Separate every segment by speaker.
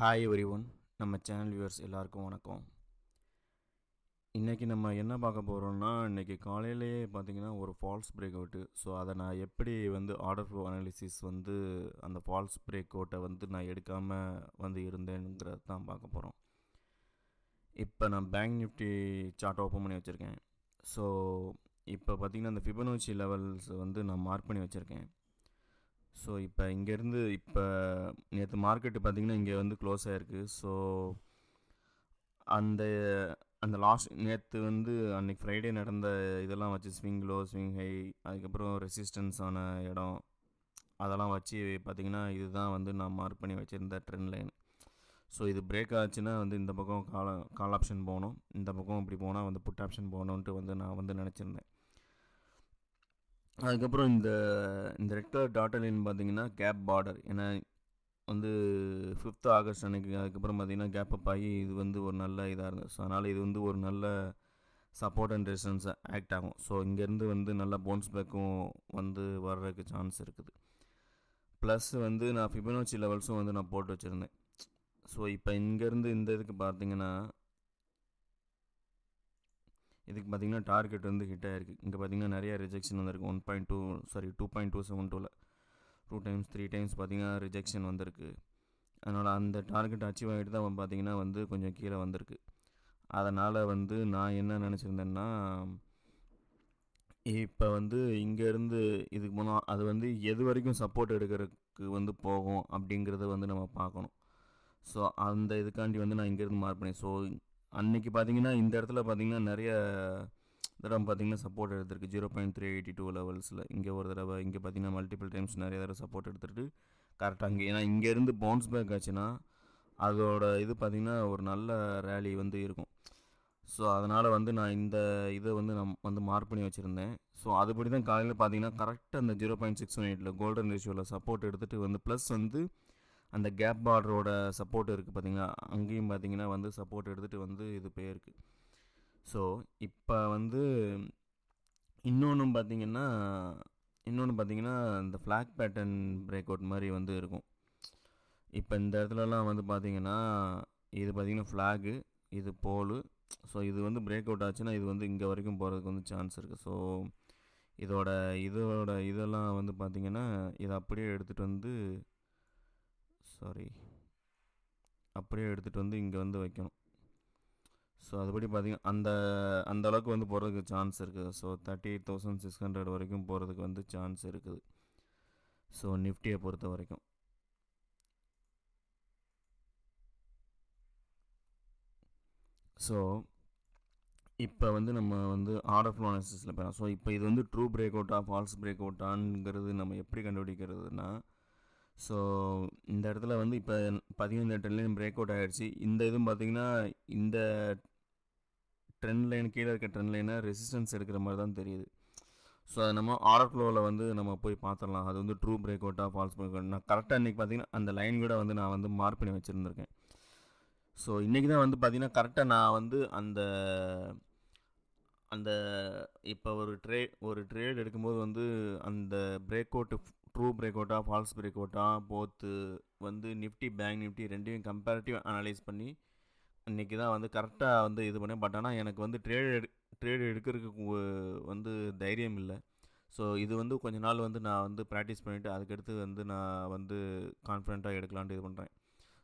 Speaker 1: Hi everyone, நம்ம channel viewers எல்லாருக்கும் வணக்கம். இன்றைக்கி நம்ம என்ன பார்க்க போகிறோம்னா, இன்றைக்கி காலையிலேயே பார்த்திங்கன்னா ஒரு ஃபால்ஸ் பிரேக் அவுட்டு. ஸோ அதை நான் எப்படி ஆர்டர் ஃப்ளோ அனாலிசிஸ் அந்த ஃபால்ஸ் பிரேக் அவுட்டை நான் எடுக்காமல் இருந்தேனுங்கிறது தான் பார்க்க போகிறோம். இப்போ நான் பேங்க் நிஃப்டி சார்ட் ஓப்பன் பண்ணி வச்சுருக்கேன். ஸோ இப்போ பார்த்திங்கன்னா அந்த ஃபிபனோச்சி லெவல்ஸ் நான் மார்க் பண்ணி வச்சுருக்கேன். ஸோ இப்போ இங்கேருந்து நேற்று மார்க்கெட்டு பார்த்திங்கன்னா இங்கே க்ளோஸ் ஆகிருக்கு. ஸோ அந்த அந்த லாஸ்ட் நேற்று அன்றைக்கி ஃப்ரைடே நடந்த இதெல்லாம் வச்சு ஸ்விங் லோ ஸ்விங் ஹை, அதுக்கப்புறம் ரெசிஸ்டன்ஸ் ஆன இடம், அதெல்லாம் வச்சு பார்த்திங்கன்னா இதுதான் நான் மார்க் பண்ணி வச்சுருந்த ட்ரெண்ட் லைன். ஸோ இது பிரேக் ஆச்சுன்னா இந்த பக்கம் கால் ஆப்ஷன் போகணும், இந்த பக்கம் இப்படி போனால் புட் ஆப்ஷன் போகணுன்ட்டு நான் நினச்சிருந்தேன். அதுக்கப்புறம் இந்த ரெட் கலர் டாட்டர் லைன் பார்த்திங்கன்னா கேப் பார்டர். ஏன்னா 5th ஆகஸ்ட் அன்றைக்கி அதுக்கப்புறம் பார்த்திங்கன்னா கேப் அப் ஆகி இது ஒரு நல்ல இதாக இருந்தது. ஸோ அதனால் இது ஒரு நல்ல சப்போர்ட் அண்ட் ரெசிஸ்டன்ஸ் ஆக்ட் ஆகும். ஸோ இங்கேருந்து நல்லா பவுன்ஸ் பேக்கும் வர்றதுக்கு சான்ஸ் இருக்குது. ப்ளஸ் நான் ஃபிபனோச்சி லெவல்ஸும் நான் போட்டு வச்சுருந்தேன். ஸோ இப்போ இங்கேருந்து இந்த இதுக்கு பார்த்திங்கன்னா இதுக்கு பார்த்திங்கன்னா டார்கெட் ஹிட் ஆகிருக்கு. இங்கே பார்த்திங்கன்னா நிறையா ரிஜெக்ஷன் வந்திருக்கு. 2.272 2 டைம்ஸ் 3 டைம்ஸ் பார்த்திங்கன்னா ரிஜெக்ஷன் வந்திருக்கு. அதனால் அந்த டார்கெட் அச்சீவ் ஆகிட்டு தான் பார்த்திங்கன்னா கொஞ்சம் கீழே வந்திருக்கு. அதனால் நான் என்ன நினச்சிருந்தேன்னா, இப்போ இங்கேருந்து இதுக்கு போனால் அது எது வரைக்கும் சப்போர்ட் எடுக்கிறதுக்கு போகும் அப்படிங்கிறத நம்ம பார்க்கணும். ஸோ அந்த இதுக்காண்டி நான் இங்கேருந்து மார்க் பண்ணேன். ஸோ அன்றைக்கி பார்த்திங்கன்னா இந்த இடத்துல பார்த்திங்கன்னா நிறைய தடவை பார்த்திங்கன்னா சப்போர்ட் எடுத்திருக்கு 0.382 லெவல்ஸில். இங்கே ஒரு தடவை, இங்கே பார்த்திங்கன்னா மல்டிபிள் டைம்ஸ் நிறைய தடவை சப்போர்ட் எடுத்துகிட்டு கரெக்டாக அங்கே, ஏன்னா இங்கேருந்து பவுன்ஸ் பேக் ஆச்சுன்னா அதோட இது பார்த்திங்கன்னா ஒரு நல்ல ரேலி இருக்கும். ஸோ அதனால் நான் இந்த இதை நான் மார்க் பண்ணி வச்சுருந்தேன். ஸோ அதுபடி தான் காலையில் பார்த்திங்கன்னா கரெக்டாக அந்த 0.618 கோல்டன் ரேஷியோவில் சப்போர்ட் எடுத்துகிட்டு ப்ளஸ் அந்த கேப் பார்டரோட சப்போர்ட் இருக்குது பார்த்திங்கன்னா, அங்கேயும் பார்த்திங்கன்னா சப்போர்ட் எடுத்துகிட்டு இது போயிருக்கு. ஸோ இப்போ இன்னொன்று பார்த்திங்கன்னா இந்த ஃப்ளாக் பேட்டர்ன் பிரேக் அவுட் மாதிரி இருக்கும். இப்போ இந்த இடத்துலலாம் பார்த்திங்கன்னா இது பார்த்திங்கன்னா ஃப்ளாகு, இது போலு. ஸோ இது பிரேக் அவுட் ஆச்சுன்னா இது இங்கே வரைக்கும் போகிறதுக்கு சான்ஸ் இருக்குது. ஸோ இதெல்லாம் பார்த்திங்கன்னா இதை அப்படியே எடுத்துகிட்டு அப்படியே எடுத்துகிட்டு இங்கே வைக்கணும். ஸோ அதுபடி பார்த்திங்கன்னா அந்த அளவுக்கு போகிறதுக்கு சான்ஸ் இருக்குது. ஸோ 38,600 வரைக்கும் போகிறதுக்கு சான்ஸ் இருக்குது. ஸோ நிஃப்டியை பொறுத்த வரைக்கும். ஸோ இப்போ நம்ம ஆர்டர் ஃப்ளோ அனாலிசிஸில் போகிறோம். ஸோ இப்போ இது ட்ரூ பிரேக் அவுட்டா ஃபால்ஸ் பிரேக் அவுட்டாங்கிறது நம்ம எப்படி கண்டுபிடிக்கிறதுனா, ஸோ இந்த இடத்துல இப்போ 15 ட்ரெண்ட் லைன் பிரேக் அவுட் ஆகிடுச்சு. இந்த இதுவும் பார்த்திங்கன்னா இந்த ட்ரெண்ட் லைன் கீழே இருக்க ட்ரெண்ட் லைனை ரெசிஸ்டன்ஸ் எடுக்கிற மாதிரி தான் தெரியுது. ஸோ அதை நம்ம ஆர்டர் ஃப்ளோவில் நம்ம போய் பார்த்துடலாம். அது ட்ரூ பிரேக் அவுட்டா ஃபால்ஸ் பிரேக் அவுட். நான் கரெக்டாக இன்றைக்கி பார்த்திங்கன்னா அந்த லைன் கூட நான் மார்க் பண்ணி வச்சுருந்துருக்கேன். ஸோ இன்றைக்கி தான் பார்த்திங்கன்னா கரெக்டாக நான் அந்த அந்த இப்போ ஒரு ட்ரேட் எடுக்கும்போது அந்த பிரேக் அவுட்டு ட்ரூ பிரேக் அவுட்டா ஃபால்ஸ் பிரேக் அவுட்டா போத்து நிஃப்டி பேங்க் நிஃப்டி ரெண்டையும் கம்பேரிட்டிவ் அனலைஸ் பண்ணி இன்றைக்கி தான் கரெக்டாக இது பண்ணேன். பட் ஆனால் எனக்கு ட்ரேடு எடுக்கிறதுக்கு தைரியம் இல்லை. ஸோ இது கொஞ்ச நாள் நான் ப்ராக்டிஸ் பண்ணிவிட்டு அதுக்கடுத்து நான் கான்ஃபிடென்ட்டாக எடுக்கலான்ட்டு இது பண்ணுறேன்.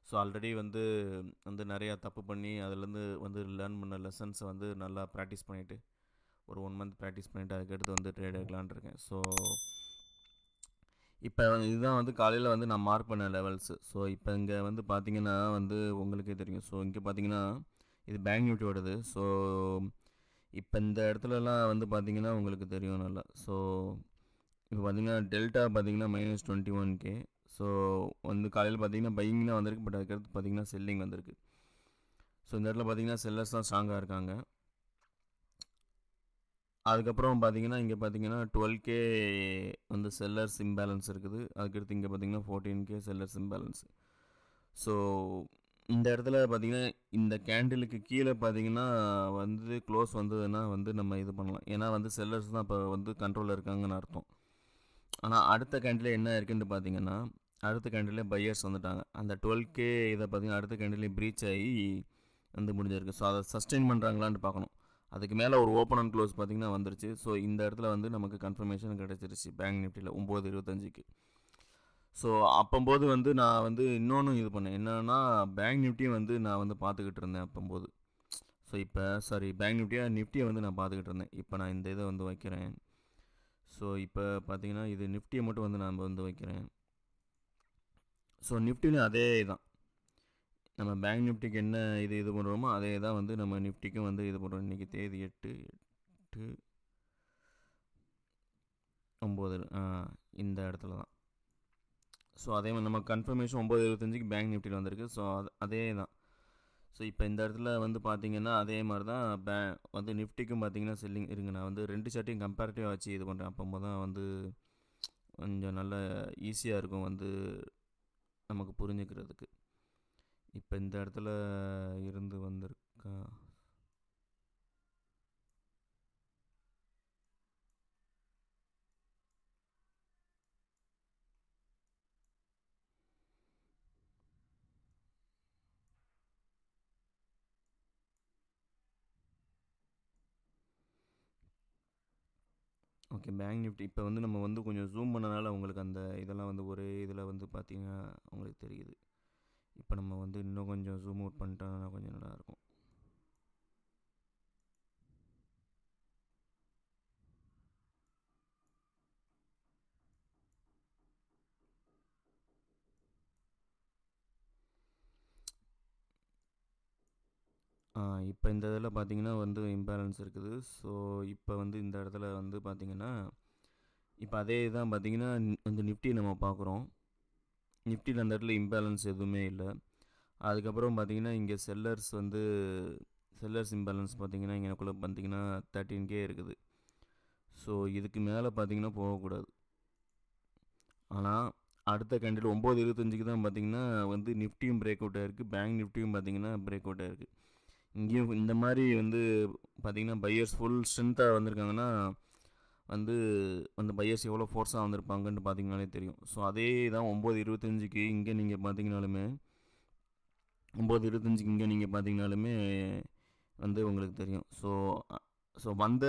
Speaker 1: ஸோ ஆல்ரெடி நிறையா தப்பு பண்ணி அதுலேருந்து லேர்ன் பண்ண லெசன்ஸை நல்லா ப்ராக்டிஸ் பண்ணிவிட்டு ஒரு 1 மந்த் ப்ராக்டிஸ் பண்ணிவிட்டு அதுக்கடுத்து ட்ரேட் எடுக்கலான்ட்டு இருக்கேன். ஸோ இப்போ இதுதான் காலையில் நான் மார்க் பண்ண லெவல்ஸு. ஸோ இப்போ இங்கே பார்த்திங்கன்னா உங்களுக்கே தெரியும். ஸோ இங்கே பார்த்திங்கன்னா இது பேங்க் நிஃப்டியோடது. ஸோ இப்போ இந்த இடத்துலலாம் பார்த்திங்கன்னா உங்களுக்கு தெரியும் நல்லா. ஸோ இப்போ பார்த்திங்கன்னா டெல்டா பார்த்திங்கன்னா -21K. ஸோ காலையில் பார்த்திங்கன்னா பையிங் தான் வந்திருக்கு. பட் அதுக்கடுத்து பார்த்திங்கன்னா செல்லிங் வந்திருக்கு. ஸோ இந்த இடத்துல பார்த்திங்கன்னா செல்லர்ஸ் தான் ஸ்ட்ராங்காக இருக்காங்க. அதுக்கப்புறம் பார்த்திங்கன்னா இங்கே பார்த்திங்கன்னா 12K செல்லர்ஸ் இம்பேலன்ஸ் இருக்குது. அதுக்கடுத்து இங்கே பார்த்திங்கன்னா 14K செல்லர்ஸ் இம்பேலன்ஸ். ஸோ இந்த இடத்துல பார்த்திங்கன்னா இந்த கேண்டிலுக்கு கீழே பார்த்திங்கன்னா க்ளோஸ் வந்ததுன்னா நம்ம இது பண்ணலாம். ஏன்னா செல்லர்ஸ் தான் இப்போ கண்ட்ரோலில் இருக்காங்கன்னு அர்த்தம். ஆனால் அடுத்த கேண்டில் என்ன இருக்குதுன்னு பார்த்திங்கன்னா அடுத்த கேண்டிலே பையர்ஸ் வந்துட்டாங்க. அந்த 12K இதை பார்த்தீங்கன்னா அடுத்த கேண்டிலே ப்ரீச் ஆகி வந்து முடிஞ்சிருக்கு. ஸோ அதை சஸ்டெயின் பண்ணுறாங்களான்னு பார்க்கணும். அதுக்கு மேலே ஒரு ஓப்பன் அண்ட் க்ளோஸ் பார்த்திங்கன்னா வந்துருச்சு. ஸோ இந்த இடத்துல வந்து நமக்கு கன்ஃபர்மேஷன் கிடச்சிருச்சு பேங்க் நிஃப்டியில் 9:25க்கு. ஸோ அப்போம்போது வந்து நான் வந்து இன்னொன்று இது பண்ணேன். என்னென்னா பேங்க் நிஃப்டியும் வந்து நான் வந்து பார்த்துக்கிட்டு இருந்தேன் அப்போம்போது. ஸோ இப்போ பேங்க் நிஃப்டியை வந்து நான் பார்த்துக்கிட்டு இருந்தேன். இப்போ நான் இந்த இதை வந்து வைக்கிறேன். ஸோ இப்போ பார்த்தீங்கன்னா இது நிஃப்டியை மட்டும் வந்து நான் வந்து வைக்கிறேன். ஸோ நிஃப்டிலையும் அதே தான், நம்ம பேங்க் நிஃப்டிக்கு என்ன இது பண்ணுறோமோ அதே தான் வந்து நம்ம நிஃப்டிக்கும் வந்து இது பண்ணுறோம். இன்றைக்கி தேதி 8/8/9 இந்த இடத்துல தான். ஸோ அதே மாதிரி நம்ம கன்ஃபர்மேஷன் 9:25க்கு பேங்க் நிஃப்டியில் வந்திருக்கு. ஸோ அதே தான். ஸோ இப்போ இந்த இடத்துல வந்து பார்த்தீங்கன்னா அதே மாதிரி தான் வந்து நிஃப்டிக்கும் பார்த்தீங்கன்னா செல்லிங் இருங்க. நான் வந்து 2 சார்ட்டையும் கம்பேரிட்டிவாக வச்சு இது பண்ணுறேன். அப்போ தான் வந்து கொஞ்சம் நல்ல ஈஸியாக இருக்கும் வந்து நமக்கு புரிஞ்சுக்கிறதுக்கு. இப்போ இந்த இடத்துல இருந்து வந்திருக்கா? ஓகே, பேங்க் நிஃப்டி இப்போ வந்து நம்ம வந்து கொஞ்சம் ஜூம் பண்ணனால உங்களுக்கு அந்த இதெல்லாம் வந்து ஒரே இதில் வந்து பார்த்தீங்கன்னா உங்களுக்கு தெரியுது. இப்போ நம்ம வந்து இன்னும் கொஞ்சம் ஜூம் அவுட் பண்ணிட்டோம்னா கொஞ்சம் நல்லாயிருக்கும். இப்போ இந்த இதில் பார்த்தீங்கன்னா வந்து இம்பேலன்ஸ் இருக்குது. ஸோ இப்போ வந்து இந்த இடத்துல வந்து பார்த்தீங்கன்னா இப்போ அதே தான் பார்த்தீங்கன்னா வந்து நிஃப்டி நம்ம பார்க்குறோம். நிஃப்டியில் அந்த இடத்துல இம்பேலன்ஸ் எதுவுமே இல்லை. அதுக்கப்புறம் பார்த்தீங்கன்னா இங்கே செல்லர்ஸ் இம்பேலன்ஸ் பார்த்தீங்கன்னா இங்கேக்குள்ளே பார்த்தீங்கன்னா 13K இருக்குது. ஸோ இதுக்கு மேலே பார்த்தீங்கன்னா போகக்கூடாது. ஆனால் அடுத்த கேண்டில் 9:25க்கு தான் பார்த்தீங்கன்னா வந்து நிஃப்டியும் பிரேக் அவுட் ஆகிருக்கு, பேங்க் நிஃப்டியும் பார்த்தீங்கன்னா பிரேக் அவுட் ஆகிருக்கு. இங்கேயும் இந்த மாதிரி வந்து பார்த்தீங்கன்னா பையர்ஸ் ஃபுல் ஸ்ட்ரென்த்தாக வந்திருக்காங்கன்னா வந்து அந்த பையர்ஸ் எவ்வளோ ஃபோர்ஸாக வந்திருப்பாங்கன்னு பார்த்தீங்கனாலே தெரியும். ஸோ அதே தான் 9:25க்கு இங்கே நீங்கள் பார்த்தீங்கனாலுமே 9:25க்கு இங்கே நீங்கள் பார்த்தீங்கனாலுமே வந்து உங்களுக்கு தெரியும். ஸோ வந்த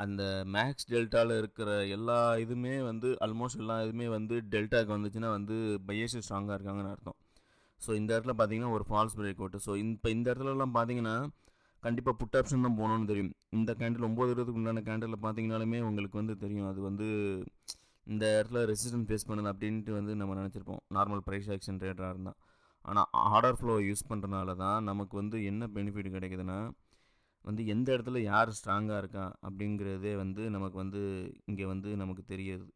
Speaker 1: அந்த மேக்ஸ் டெல்டாவில் இருக்கிற எல்லா இதுவுமே வந்து ஆல்மோஸ்ட் எல்லா இதுவுமே வந்து டெல்டாவுக்கு வந்துச்சுன்னா வந்து பையர்ஸ் ஸ்ட்ராங்காக இருக்காங்கன்னு அர்த்தம். ஸோ இந்த இடத்துல பார்த்தீங்கன்னா ஒரு ஃபால்ஸ் பிரேக் அவுட். ஸோ இப்போ இந்த இடத்துலலாம் பார்த்தீங்கன்னா கண்டிப்பாக புட் ஆப்ஷன் தான் போகணுன்னு தெரியும். இந்த கேண்டில் 9:20க்கு உண்டான கேண்டிலில் பார்த்தீங்கனாலுமே உங்களுக்கு வந்து தெரியும் அது வந்து இந்த இடத்துல ரெசிஸ்டன்ஸ் ஃபேஸ் பண்ணுது அப்படின்ட்டு வந்து நம்ம நினச்சிருப்போம் நார்மல் ப்ரைஸ் ஆக்ஷன் ட்ரேடராக இருந்தால். ஆனால் ஆர்டர் ஃப்ளோ யூஸ் பண்ணுறனால தான் நமக்கு வந்து என்ன பெனிஃபிட் கிடைக்குதுன்னா வந்து எந்த இடத்துல யார் ஸ்ட்ராங்காக இருக்கா அப்படிங்கிறதே வந்து நமக்கு வந்து இங்கே வந்து நமக்கு தெரியுது.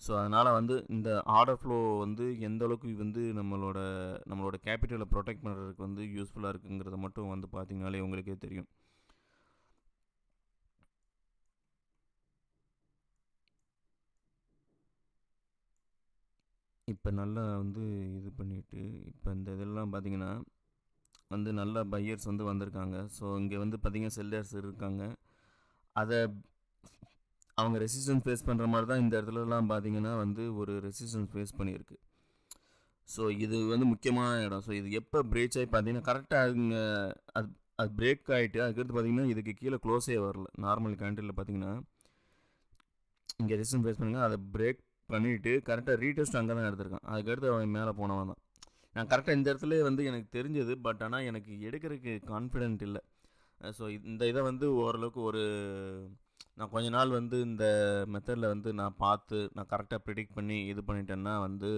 Speaker 1: ஸோ அதனால் வந்து இந்த ஆர்டர் ஃப்ளோ வந்து எந்த அளவுக்கு வந்து நம்மளோட கேபிட்டலை ப்ரொடெக்ட் பண்ணுறதுக்கு வந்து யூஸ்ஃபுல்லாக இருக்குங்கிறத மட்டும் வந்து பார்த்திங்கனாலே உங்களுக்கே தெரியும். இப்போ நல்லா வந்து இது பண்ணிவிட்டு இப்போ இந்த இதெல்லாம் பார்த்திங்கன்னா வந்து நல்ல பையர்ஸ் வந்து வந்திருக்காங்க. ஸோ இங்கே வந்து பார்த்திங்கன்னா செல்லர்ஸ் இருக்காங்க. அதை அவங்க ரெசிஸ்டன்ஸ் ஃபேஸ் பண்ணுற மாதிரி தான் இந்த இடத்துலலாம் பார்த்தீங்கன்னா வந்து ஒரு ரெசிஸ்டன்ஸ் ஃபேஸ் பண்ணியிருக்கு. ஸோ இது வந்து முக்கியமான இடம். ஸோ இது எப்போ பிரேக் ஆகி பார்த்தீங்கன்னா கரெக்டாக அது அது பிரேக் ஆகிட்டு அதுக்கடுத்து பார்த்தீங்கன்னா இதுக்கு கீழே க்ளோஸே வரல. நார்மல் கேண்டிலில் பார்த்தீங்கன்னா இங்கே ரெசிஸ்டன்ஸ் ஃபேஸ் பண்ணுங்க, அதை பிரேக் பண்ணிவிட்டு கரெக்டாக ரீடெஸ்ட் அங்கே தான் எடுத்திருக்கான். அதுக்கடுத்து அவன் மேலே போனவன் தான். நான் கரெக்டாக இந்த இடத்துல வந்து எனக்கு தெரிஞ்சது, பட் ஆனால் எனக்கு எடுக்கிறதுக்கு கான்ஃபிடென்ட் இல்லை. ஸோ இந்த இதை வந்து ஓரளவுக்கு நான் கொஞ்ச நாள் வந்து இந்த மெத்தடில் வந்து நான் பார்த்து நான் கரெக்டாக ப்ரிடிக்ட் பண்ணி இது பண்ணிட்டேன்னா வந்து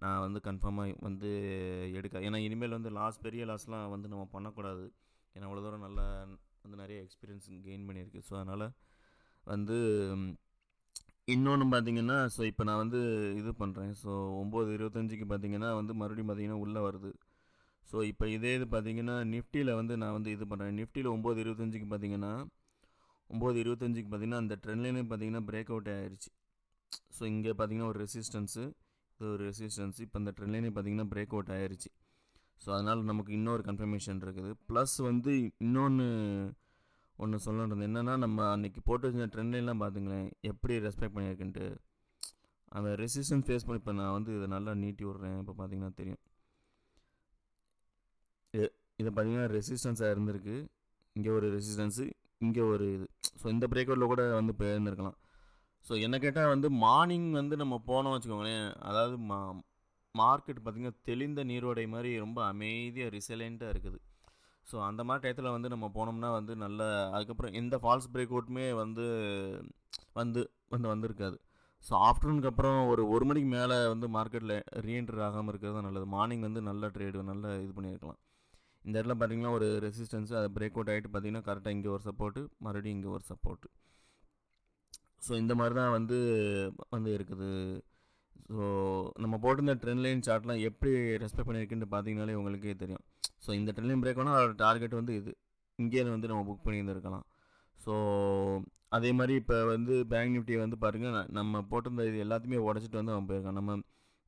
Speaker 1: நான் வந்து கன்ஃபார்மாக வந்து ஏன்னா இனிமேல் வந்து பெரிய லாஸ்லாம் வந்து நம்ம பண்ணக்கூடாது. ஏன்னா அவ்வளோ தூரம் நல்லா வந்து நிறைய எக்ஸ்பீரியன்ஸ் கெயின் பண்ணியிருக்கு. ஸோ அதனால் வந்து இன்னொன்று பார்த்தீங்கன்னா ஸோ இப்போ நான் வந்து இது பண்ணுறேன். ஸோ 9:25க்கு பார்த்தீங்கன்னா வந்து மறுபடியும் பார்த்தீங்கன்னா உள்ளே வருது. ஸோ இப்போ இதே இது பார்த்தீங்கன்னா நிஃப்டியில் வந்து நான் வந்து இது பண்ணுறேன். நிஃப்டியில் 9:25க்கு பார்த்தீங்கன்னா 9:25க்கு பார்த்தீங்கன்னா அந்த ட்ரெண்ட் லைனே பார்த்தீங்கன்னா பிரேக் அவுட் ஆகிடுச்சு. ஸோ இங்கே பார்த்தீங்கன்னா ஒரு ரெசிஸ்டன்ஸு, இது ஒரு ரெசிஸ்டன்ஸு. இப்போ இந்த ட்ரெண்ட் லைனே பார்த்தீங்கன்னா பிரேக் அவுட் ஆகிடுச்சு. ஸோ அதனால் நமக்கு இன்னொரு கன்ஃபர்மேஷன் இருக்குது. ப்ளஸ் வந்து ஒன்று சொல்லணுன்றது என்னென்னா நம்ம அன்றைக்கி போட்டு வச்ச ட்ரெண்ட் லைன்லாம் பார்த்துங்களேன் எப்படி ரெஸ்பெக்ட் பண்ணியிருக்குன்ட்டு. அந்த ரெசிஸ்டன்ஸ் ஃபேஸ் பண்ணி இப்போ நான் வந்து இதை நல்லா நீட்டி விட்றேன். இப்போ பார்த்தீங்கன்னா தெரியும், இதை பார்த்தீங்கன்னா ரெசிஸ்டன்ஸாக இருந்திருக்கு. இங்கே ஒரு ரெசிஸ்டன்ஸு, இங்கே ஒரு இது. ஸோ இந்த பிரேக் அவுட்டில் கூட வந்து போயிருந்துருக்கலாம். ஸோ என்ன கேட்டால் வந்து மார்னிங் வந்து நம்ம போனோம் வச்சுக்கோங்களேன், அதாவது மார்க்கெட் பார்த்திங்கன்னா தெளிந்த நீரோடை மாதிரி ரொம்ப அமைதியாக ரிசைலண்ட்டாக இருக்குது. ஸோ அந்த மாதிரி டயத்தில் வந்து நம்ம போனோம்னா வந்து நல்ல, அதுக்கப்புறம் எந்த ஃபால்ஸ் பிரேக் அவுட்டுமே வந்து வந்து வந்து வந்திருக்காது. ஸோ ஆஃப்டர்நூனுக்கு அப்புறம் ஒரு மணிக்கு மேலே வந்து மார்க்கெட்டில் ரீஎன்ட்ரு ஆகாமல் இருக்கிறது தான் நல்லது. மார்னிங் வந்து நல்ல ட்ரேடு நல்லா இது பண்ணியிருக்கலாம். இந்த இடத்துல பார்த்தீங்கன்னா ஒரு ரெசிஸ்டன்ஸு, அது பிரேக் அவுட் ஆகிட்டு பார்த்தீங்கன்னா கரெக்டாக இங்கே ஒரு சப்போர்ட்டு, மறுபடியும் இங்கே ஒரு சப்போர்ட்டு. ஸோ இந்த மாதிரி தான் வந்து வந்து இருக்குது. ஸோ நம்ம போட்டிருந்த ட்ரெண்ட் லைன் சார்ட்லாம் எப்படி ரெஸ்பெக்ட் பண்ணியிருக்குன்னு பார்த்தீங்கனாலே உங்களுக்கே தெரியும். ஸோ இந்த ட்ரெண்ட் லைன் பிரேக் ஆனால் அதோட டார்கெட் வந்து இது, இங்கே வந்து நம்ம புக் பண்ணியிருந்துருக்கலாம். ஸோ அதே மாதிரி இப்போ வந்து பேங்க் நிஃப்டி வந்து பாருங்கள், நம்ம போட்டிருந்த இது எல்லாத்தையுமே உடச்சிட்டு வந்து அவன் போயிருக்கான். நம்ம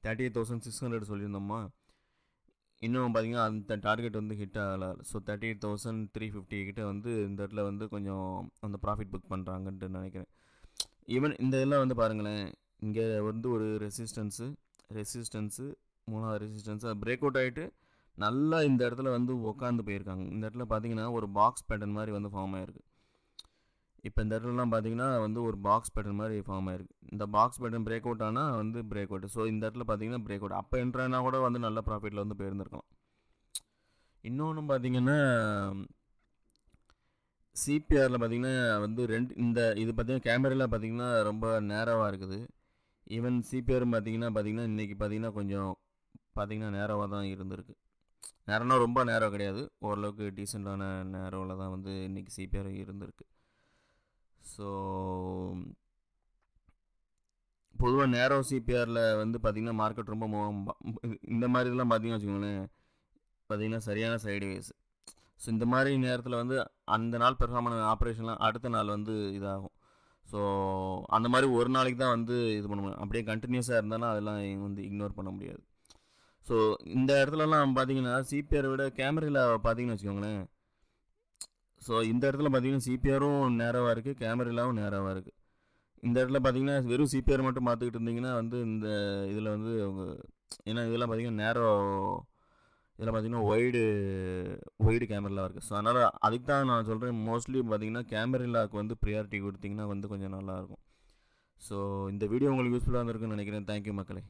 Speaker 1: 38,600 சொல்லியிருந்தோமா, இன்னும் பார்த்தீங்கன்னா அந்த டார்கெட் வந்து ஹிட் ஆகலை. ஸோ 38,350 கிட்ட வந்து இந்த இடத்துல வந்து கொஞ்சம் அந்த ப்ராஃபிட் புக் பண்ணுறாங்கன்ட்டு நினைக்கிறேன். ஈவன் இந்த இதெல்லாம் வந்து பாருங்களேன், இங்கே வந்து ஒரு ரெசிஸ்டன்ஸு மூணாவது ரெசிஸ்டன்ஸு அது பிரேக் அவுட் ஆகிட்டு நல்லா இந்த இடத்துல வந்து உட்காந்து போயிருக்காங்க. இந்த இடத்துல பார்த்தீங்கன்னா ஒரு பாக்ஸ் பேட்டர்ன் மாதிரி வந்து ஃபார்ம் ஆகிருக்கு. இப்போ இந்த இடத்துலலாம் பார்த்தீங்கன்னா வந்து ஒரு பாக்ஸ் பேட்டர்ன் மாதிரி ஃபார்ம் ஆகிருக்கு. இந்த பாக்ஸ் பேட்டர்ன் பிரேக் அவுட் ஆனால் வந்து பிரேக் அவுட். ஸோ இந்த இடத்துல பார்த்தீங்கன்னா பிரேக் அவுட். அப்போ என்ட்ரானா கூட வந்து நல்ல ப்ராஃபிட்டில் வந்து போயிருந்துருக்கலாம். இன்னொன்று பார்த்தீங்கன்னா சிபிஆரில் பார்த்தீங்கன்னா வந்து இந்த இது பார்த்தீங்கன்னா கேமராவில் பார்த்தீங்கன்னா ரொம்ப நேரவாக இருக்குது. ஈவன் சிபிஆரும் பார்த்தீங்கன்னா இன்றைக்கி பார்த்தீங்கன்னா கொஞ்சம் பார்த்தீங்கன்னா நேரவாக தான் இருந்திருக்கு. நேரம்னா ரொம்ப நேரம் கிடையாது, ஓரளவுக்கு டீசெண்டான நேரோவில் தான் வந்து இன்றைக்கி சிபிஆர் இருந்திருக்கு. ஸோ பொதுவாக நேரோ சிபிஆரில் வந்து பார்த்திங்கன்னா மார்க்கெட் ரொம்ப இந்த மாதிரி இதெல்லாம் பார்த்திங்கன்னா வச்சுக்கோங்களேன், பார்த்திங்கன்னா சரியான சைடுவேஸ். ஸோ இந்த மாதிரி நேரத்தில் வந்து அந்த நாள் பெர்ஃபார்ம் பண்ண ஆப்ரேஷன்லாம் அடுத்த நாள் வந்து இதாகும். ஸோ அந்த மாதிரி ஒரு நாளைக்கு தான் வந்து இது பண்ண முடியும். அப்படியே கண்டினியூஸாக இருந்தாலும் அதெல்லாம் வந்து இக்னோர் பண்ண முடியாது. ஸோ இந்த இடத்துலலாம் பார்த்தீங்கன்னா சிபிஆரை விட கேமராவில் பார்த்தீங்கன்னு வச்சுக்கோங்களேன், ஸோ இந்த இடத்துல பார்த்தீங்கன்னா சிபிஆரும் நேரவாக இருக்குது, கேமராவும் நேரவாக இருக்குது. இந்த இடத்துல பார்த்தீங்கன்னா வெறும் சிபிஆர் மட்டும் பார்த்துக்கிட்டு இருந்தீங்கன்னா வந்து இந்த இதில் வந்து அவங்க, ஏன்னா இதெல்லாம் பார்த்தீங்கன்னா இதெல்லாம் பார்த்தீங்கன்னா ஒய்டு கேமராலாம் இருக்குது. ஸோ அதனால் அதுக்கு தான் நான் சொல்கிறேன், மோஸ்ட்லி பார்த்தீங்கன்னா கேமராவுக்கு வந்து ப்ரியாரிட்டி கொடுத்தீங்கன்னா வந்து கொஞ்சம் நல்லாயிருக்கும். ஸோ இந்த வீடியோ உங்களுக்கு யூஸ்ஃபுல்லாக இருந்திருக்குன்னு நினைக்கிறேன். தேங்க்யூ மக்களே.